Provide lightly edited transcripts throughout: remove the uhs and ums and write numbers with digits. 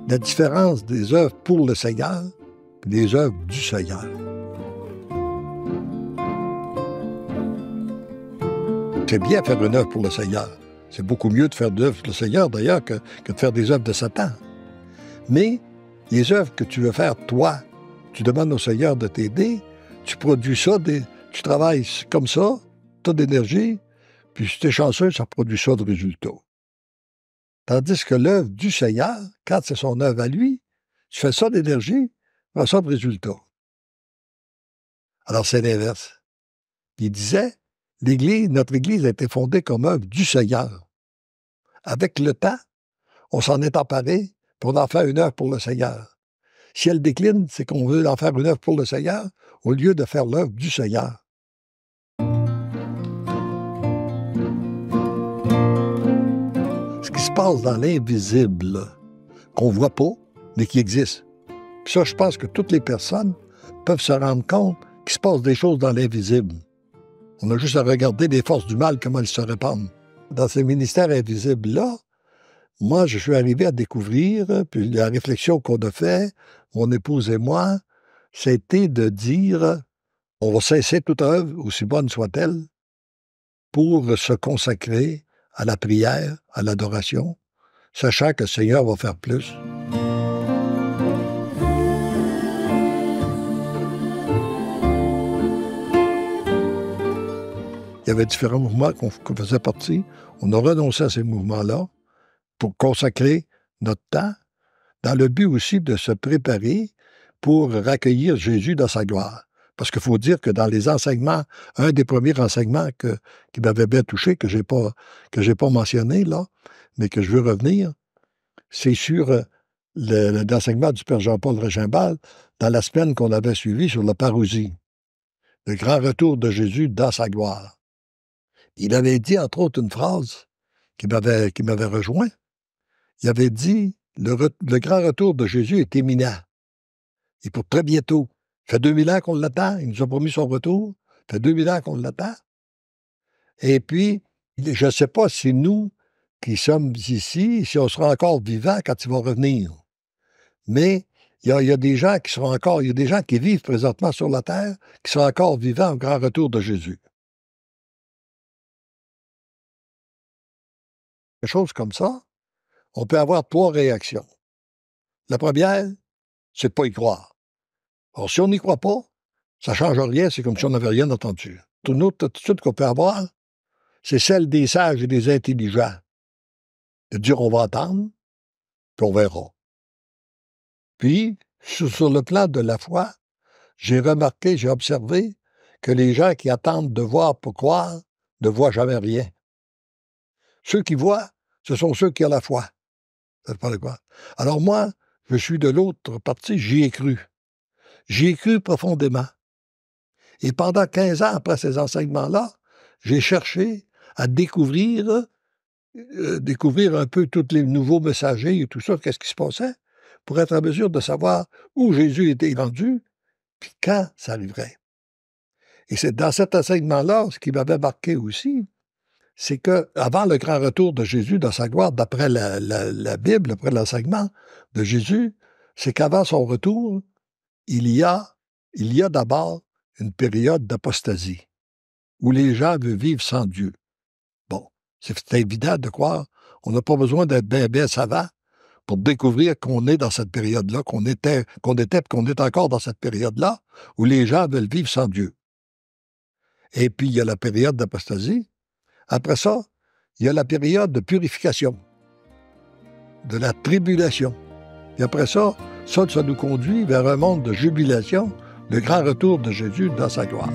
la différence des œuvres pour le Seigneur et des œuvres du Seigneur. C'est bien faire une œuvre pour le Seigneur. C'est beaucoup mieux de faire des œuvres pour le Seigneur, d'ailleurs, que de faire des œuvres de Satan. Mais les œuvres que tu veux faire, toi, tu demandes au Seigneur de t'aider, tu produis ça, tu travailles comme ça, tu as d'énergie, puis si tu es chanceux, ça produit ça de résultat. Tandis que l'œuvre du Seigneur, quand c'est son œuvre à lui, tu fais ça d'énergie, tu fais ça de résultat. Alors c'est l'inverse. Il disait, notre Église a été fondée comme œuvre du Seigneur. Avec le temps, on s'en est emparé pour en faire une œuvre pour le Seigneur. Si elle décline, c'est qu'on veut en faire une œuvre pour le Seigneur au lieu de faire l'œuvre du Seigneur. Ce qui se passe dans l'invisible, qu'on ne voit pas, mais qui existe. Puis ça, je pense que toutes les personnes peuvent se rendre compte qu'il se passe des choses dans l'invisible. On a juste à regarder les forces du mal, comment elles se répandent. Dans ces ministères invisibles-là, moi, je suis arrivé à découvrir, puis la réflexion qu'on a fait, mon épouse et moi, c'était de dire, on va cesser toute œuvre, aussi bonne soit-elle, pour se consacrer à la prière, à l'adoration, sachant que le Seigneur va faire plus. Il y avait différents mouvements qu'on faisait partie. On a renoncé à ces mouvements-là pour consacrer notre temps, dans le but aussi de se préparer pour accueillir Jésus dans sa gloire. Parce qu'il faut dire que dans les enseignements, un des premiers enseignements qui m'avait bien touché, que j'ai pas mentionné là, mais que je veux revenir, c'est sur l'enseignement du Père Jean-Paul Regimbald dans la semaine qu'on avait suivie sur la parousie, le grand retour de Jésus dans sa gloire. Il avait dit, entre autres, une phrase qui m'avait rejoint. Il avait dit, le grand retour de Jésus est imminent. Et pour très bientôt. Ça fait 2000 ans qu'on l'attend. Il nous a promis son retour. Ça fait 2000 ans qu'on l'attend. Et puis, je ne sais pas si nous, qui sommes ici, si on sera encore vivants quand il va revenir. Mais il y a des gens qui seront encore, il y a des gens qui vivent présentement sur la terre, qui sont encore vivants au grand retour de Jésus. Quelque chose comme ça, on peut avoir 3 réactions. La première, c'est de ne pas y croire. Alors, si on n'y croit pas, ça ne change rien, c'est comme si on n'avait rien entendu. Une autre attitude qu'on peut avoir, c'est celle des sages et des intelligents. De dire on va attendre, puis on verra. Puis, sur le plan de la foi, j'ai remarqué, j'ai observé que les gens qui attendent de voir pour croire ne voient jamais rien. Ceux qui voient, ce sont ceux qui ont la foi. Ça dépend de quoi. Alors moi, je suis de l'autre partie, j'y ai cru. J'y ai cru profondément. Et pendant 15 ans après ces enseignements-là, j'ai cherché à découvrir un peu tous les nouveaux messagers et tout ça, qu'est-ce qui se passait, pour être en mesure de savoir où Jésus était rendu, puis quand ça arriverait. Et c'est dans cet enseignement-là, ce qui m'avait marqué aussi, c'est qu'avant le grand retour de Jésus dans sa gloire, d'après la Bible, d'après l'enseignement de Jésus, c'est qu'avant son retour, il y a d'abord une période d'apostasie, où les gens veulent vivre sans Dieu. Bon, c'est évident de croire, on n'a pas besoin d'être bien savant pour découvrir qu'on est dans cette période-là, qu'on est encore dans cette période-là, où les gens veulent vivre sans Dieu. Et puis, il y a la période d'apostasie. Après ça, il y a la période de purification, de la tribulation. Et après ça nous conduit vers un monde de jubilation, le grand retour de Jésus dans sa gloire.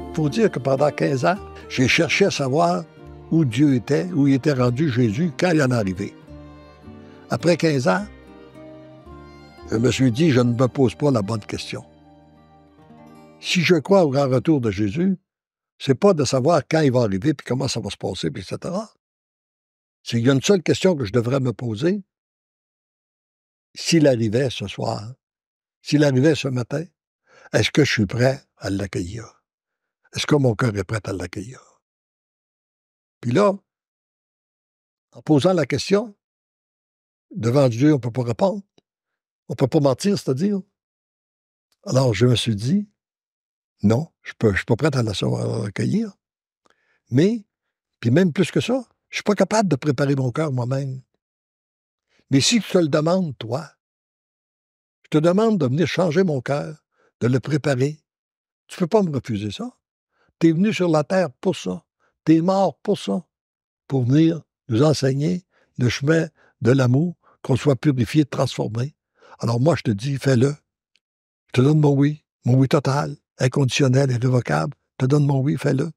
Il faut dire que pendant 15 ans, j'ai cherché à savoir où Dieu était, où il était rendu Jésus, quand il en est arrivé. Après 15 ans, je me suis dit, je ne me pose pas la bonne question. Si je crois au grand retour de Jésus, c'est pas de savoir quand il va arriver, puis comment ça va se passer, puis etc. Il y a une seule question que je devrais me poser. S'il arrivait ce soir, s'il arrivait ce matin, est-ce que je suis prêt à l'accueillir? Est-ce que mon cœur est prêt à l'accueillir? Puis là, en posant la question, devant Dieu, on ne peut pas répondre. On ne peut pas mentir, c'est-à-dire. Alors, je me suis dit, non, je ne suis pas prêt à l'accueillir. Mais, puis même plus que ça, je ne suis pas capable de préparer mon cœur moi-même. Mais si tu te le demandes, toi, je te demande de venir changer mon cœur, de le préparer. Tu ne peux pas me refuser ça. Tu es venu sur la terre pour ça. Tu es mort pour ça. Pour venir nous enseigner le chemin de l'amour, qu'on soit purifié, transformé. Alors moi, je te dis, fais-le. Je te donne mon oui total, inconditionnel, irrévocable. Je te donne mon oui, fais-le.